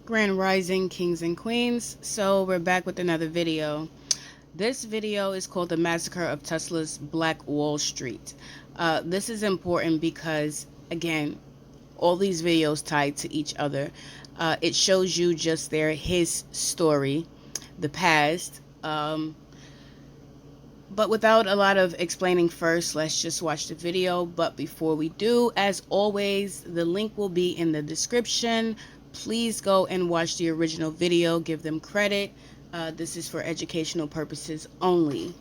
Grand Rising Kings and Queens. So we're back with another video. This video is called The Massacre of Tesla's Black Wall Street. This is important because, again, all these videos tied to each other. It shows you just his story, the past. But without a lot of explaining first, let's just watch the video. But before we do, as always, the link will be in the description. Please go and watch the original video. Give them credit. This is for educational purposes only.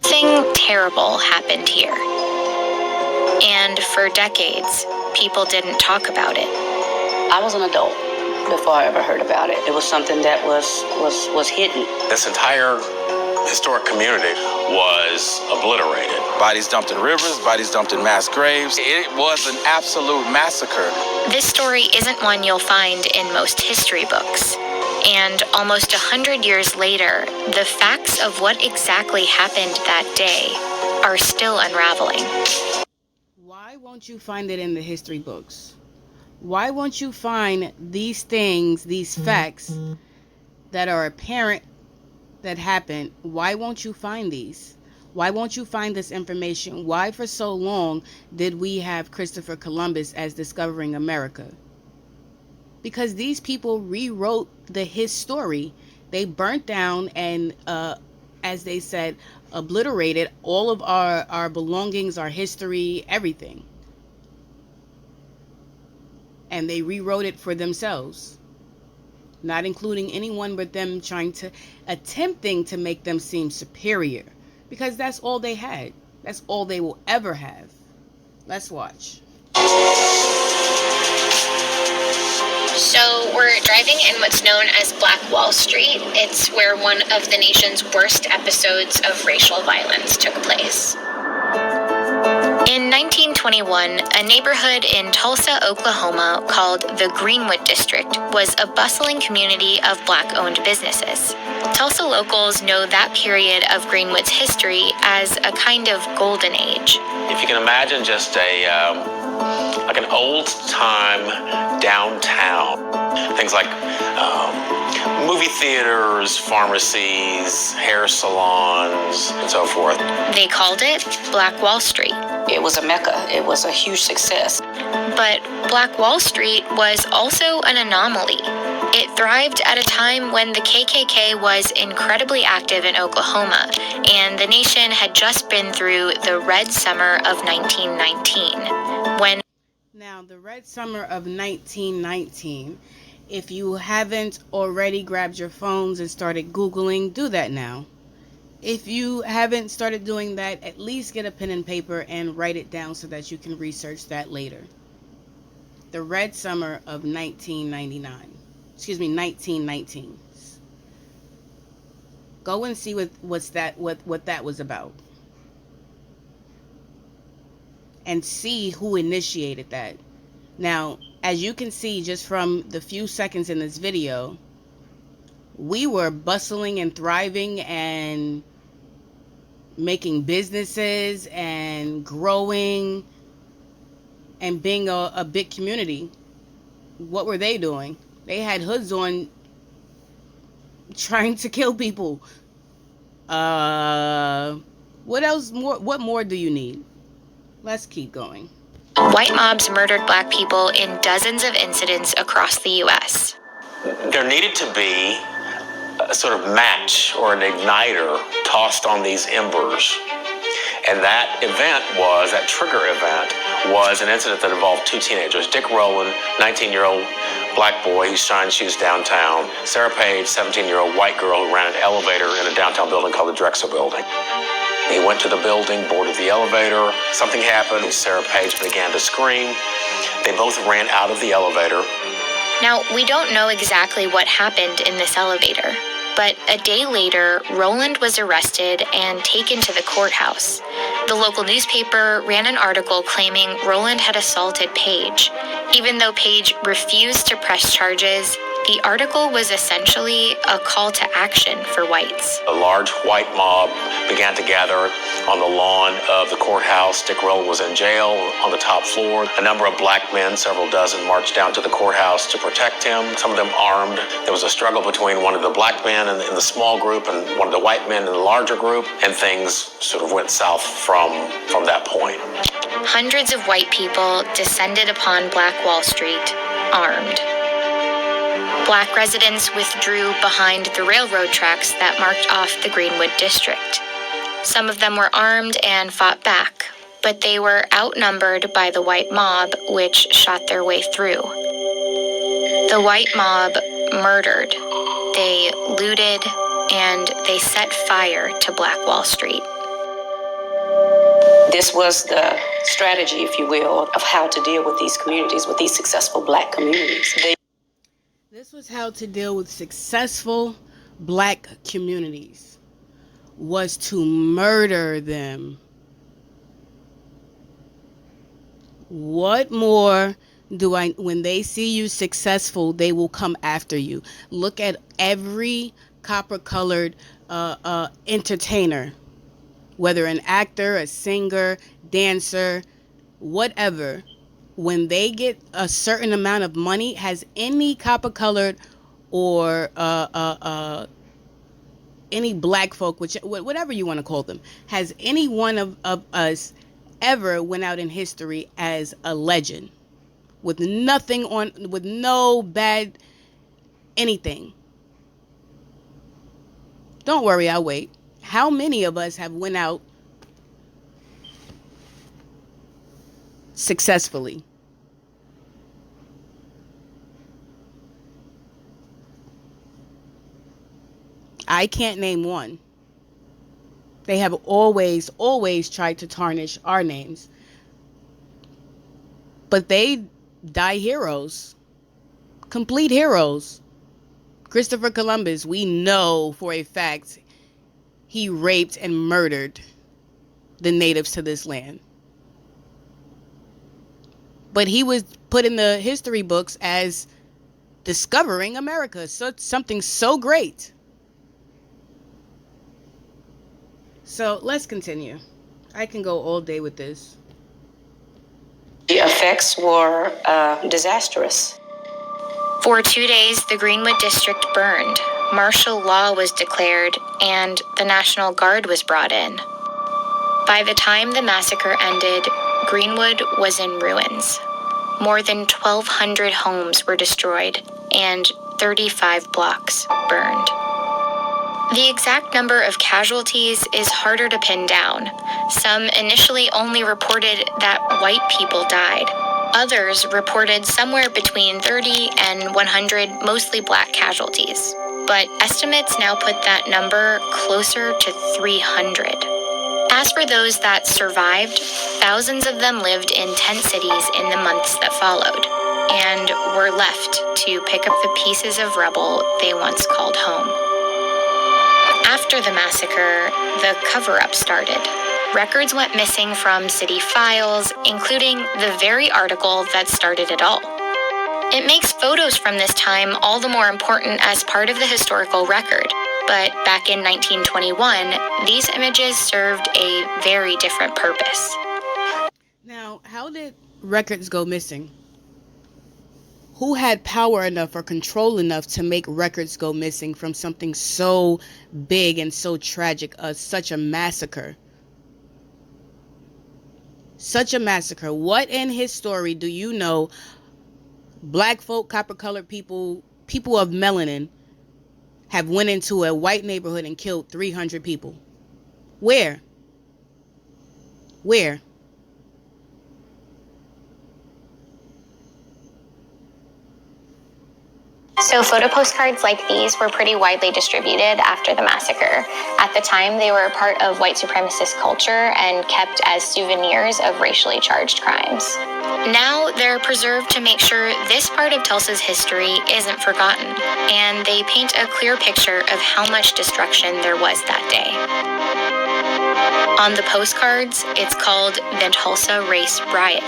Something terrible happened here. And for decades, people didn't talk about it. I was an adult before I ever heard about it. It was something that was hidden. This entire historic community was obliterated. Bodies dumped in rivers, bodies dumped in mass graves. It was an absolute massacre. This story isn't one you'll find in most history books. And almost 100 years later, the facts of what exactly happened that day are still unraveling. Why won't you find it in the history books? Why won't you find these things, these facts that are apparent that happened? Why won't you find these? Why won't you find this information? Why for so long did we have Christopher Columbus as discovering America? Because these people rewrote his story. They burnt down and, as they said, obliterated all of our belongings, our history, everything. And they rewrote it for themselves, not including anyone but them, attempting to make them seem superior, because that's all they had. That's all they will ever have. Let's watch. So we're driving in what's known as Black Wall Street. It's where one of the nation's worst episodes of racial violence took place. In 1921, a neighborhood in Tulsa, Oklahoma called the Greenwood District was a bustling community of Black-owned businesses. Tulsa locals know that period of Greenwood's history as a kind of golden age. If you can imagine just like an old-time downtown, things like movie theaters, pharmacies, hair salons, and so forth. They called it Black Wall Street. It was a mecca. It was a huge success. But Black Wall Street was also an anomaly. It thrived at a time when the KKK was incredibly active in Oklahoma, and the nation had just been through the Red Summer of 1919, Now, the Red Summer of 1919, if you haven't already grabbed your phones and started Googling, do that now. If you haven't started doing that, at least get a pen and paper and write it down so that you can research that later. The Red Summer of 1919. Go and see what that was about. And see who initiated that. Now, as you can see just from the few seconds in this video, we were bustling and thriving and making businesses and growing and being a big community. What were they doing? They had hoods on trying to kill people. What else? What more do you need? Let's keep going. White mobs murdered Black people in dozens of incidents across the U.S. There needed to be a sort of match or an igniter tossed on these embers. And that trigger event was an incident that involved two teenagers. Dick Rowland, 19-year-old Black boy who shined shoes downtown. Sarah Page, 17-year-old white girl who ran an elevator in a downtown building called the Drexel Building. He went to the building, boarded the elevator. Something happened. Sarah Page began to scream. They both ran out of the elevator. Now, we don't know exactly what happened in this elevator, but a day later, Rowland was arrested and taken to the courthouse. The local newspaper ran an article claiming Rowland had assaulted Page. Even though Page refused to press charges, The article was essentially a call to action for whites. A large white mob began to gather on the lawn of the courthouse. Dick Rowland was in jail on the top floor. A number of black men, several dozen, marched down to the courthouse to protect him, some of them armed. There was a struggle between one of the black men in the small group and one of the white men in the larger group, and things sort of went south from that point. Hundreds of white people descended upon Black Wall Street, armed. Black residents withdrew behind the railroad tracks that marked off the Greenwood district. Some of them were armed and fought back, but they were outnumbered by the white mob, which shot their way through. The white mob murdered, they looted, and they set fire to Black Wall Street. This was the strategy, if you will, of how to deal with these communities, with these successful black communities. This was how to deal with successful black communities, was to murder them. What more when they see you successful, they will come after you. Look at every copper-colored entertainer, whether an actor, a singer, dancer, whatever. When they get a certain amount of money, has any copper-colored or any black folk, whatever you want to call them, has any one of us ever went out in history as a legend with nothing on, with no bad anything? Don't worry, I'll wait. How many of us have went out successfully? I can't name one. They have always tried to tarnish our names. But they die heroes. Complete heroes. Christopher Columbus, we know for a fact he raped and murdered the natives to this land. But he was put in the history books as discovering America. So something so great. So let's continue. I can go all day with this. The effects were disastrous. For 2 days, the Greenwood district burned. Martial law was declared, and the National Guard was brought in. By the time the massacre ended, Greenwood was in ruins. More than 1,200 homes were destroyed, and 35 blocks burned. The exact number of casualties is harder to pin down. Some initially only reported that white people died. Others reported somewhere between 30 and 100 mostly black casualties. But estimates now put that number closer to 300. As for those that survived, thousands of them lived in tent cities in the months that followed, and were left to pick up the pieces of rubble they once called home. After the massacre, the cover-up started. Records went missing from city files, including the very article that started it all. It makes photos from this time all the more important as part of the historical record. But back in 1921, these images served a very different purpose. Now, how did records go missing? Who had power enough or control enough to make records go missing from something so big and so tragic, such a massacre? Such a massacre. What in his story do you know black folk, copper-colored people, people of melanin have went into a white neighborhood and killed 300 people? Where? Where? So photo postcards like these were pretty widely distributed after the massacre. At the time, they were a part of white supremacist culture and kept as souvenirs of racially charged crimes. Now they're preserved to make sure this part of Tulsa's history isn't forgotten, and they paint a clear picture of how much destruction there was that day. On the postcards, it's called the Tulsa Race Riot,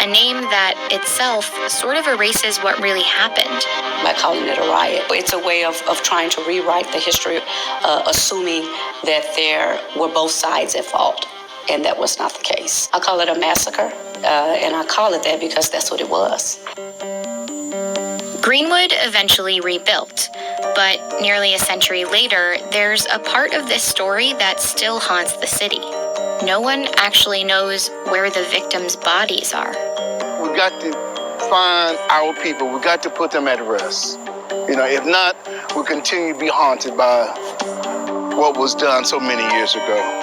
a name that itself sort of erases what really happened. By calling it a riot, it's a way of trying to rewrite the history, assuming that there were both sides at fault, and that was not the case. I call it a massacre, and I call it that because that's what it was. Greenwood eventually rebuilt, but nearly a century later, there's a part of this story that still haunts the city. No one actually knows where the victims' bodies are. We got to find our people. We got to put them at rest. If not, we'll continue to be haunted by what was done so many years ago.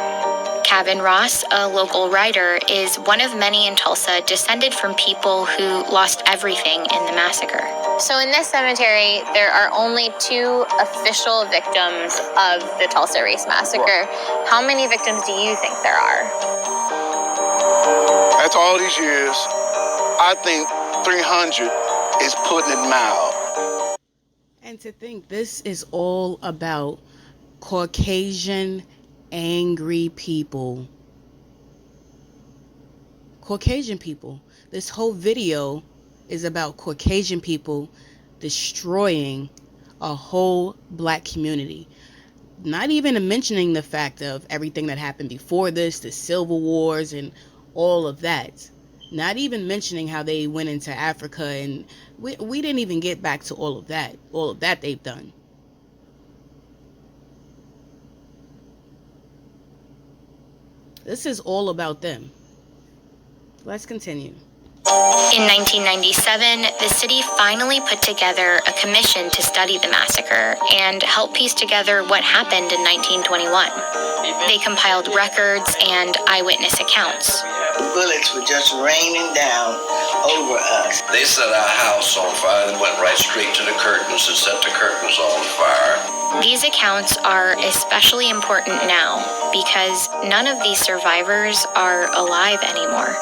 Kevin Ross, a local writer, is one of many in Tulsa descended from people who lost everything in the massacre. So in this cemetery, there are only 2 official victims of the Tulsa Race Massacre. Right. How many victims do you think there are? After all these years, I think 300 is putting it mild. And to think this is all about Caucasian angry people. Caucasian people. This whole video is about Caucasian people destroying a whole black community. Not even mentioning the fact of everything that happened before this, the civil wars and all of that. Not even mentioning how they went into Africa, and we didn't even get back to all of that they've done. This is all about them. Let's continue. In 1997, the city finally put together a commission to study the massacre and help piece together what happened in 1921. They compiled records and eyewitness accounts. The bullets were just raining down over us. They set our house on fire and went right straight to the curtains and set the curtains on fire. These accounts are especially important now because none of these survivors are alive anymore.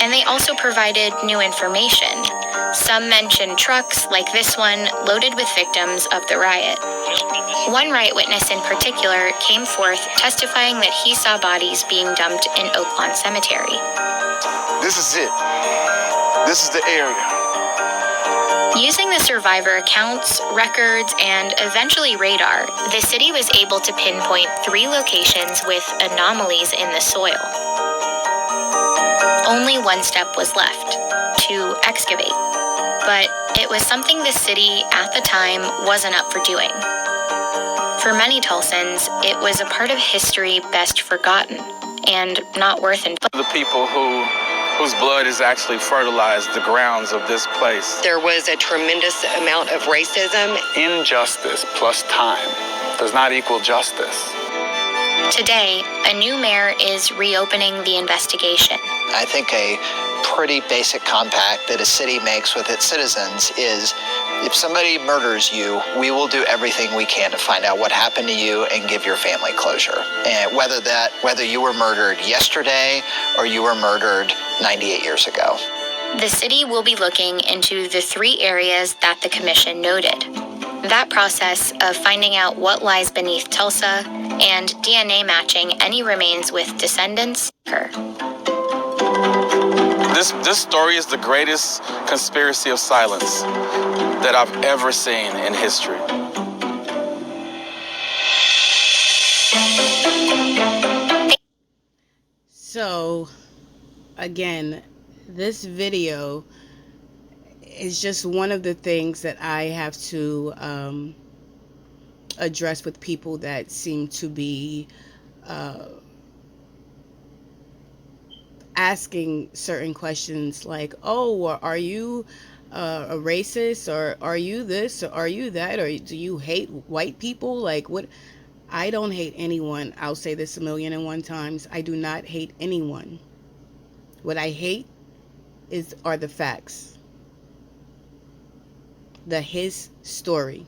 And they also provided new information. Some mentioned trucks, like this one, loaded with victims of the riot. One riot witness in particular came forth testifying that he saw bodies being dumped in Oaklawn Cemetery. This is it. This is the area. Using the survivor accounts, records, and eventually radar, the city was able to pinpoint 3 locations with anomalies in the soil. Only one step was left, to excavate. But it was something the city at the time wasn't up for doing. For many Tulsans, it was a part of history best forgotten and not worth The people whose blood has actually fertilized the grounds of this place. There was a tremendous amount of racism. Injustice plus time does not equal justice. Today, a new mayor is reopening the investigation. I think a pretty basic compact that a city makes with its citizens is if somebody murders you, we will do everything we can to find out what happened to you and give your family closure. And whether you were murdered yesterday or you were murdered 98 years ago. The city will be looking into the 3 areas that the commission noted. That process of finding out what lies beneath Tulsa and DNA matching any remains with descendants occur. This story is the greatest conspiracy of silence that I've ever seen in history. So, again, this video is just one of the things that I have to address with people that seem to be asking certain questions like, oh, are you a racist, or are you this, or are you that, or do you hate white people? Like, what? I don't hate anyone. I'll say this 1,000,001 times. I do not hate anyone. What I hate are the facts. His story.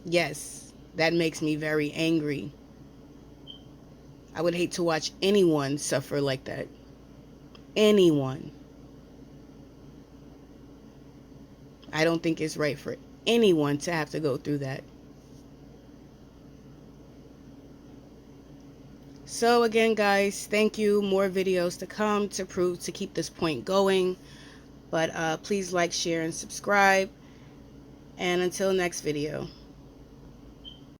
Yes, that makes me very angry. I would hate to watch anyone suffer like that. Anyone. I don't think it's right for anyone to have to go through that. So again, guys, thank you. More videos to come to keep this point going. But please like, share, and subscribe. And until next video.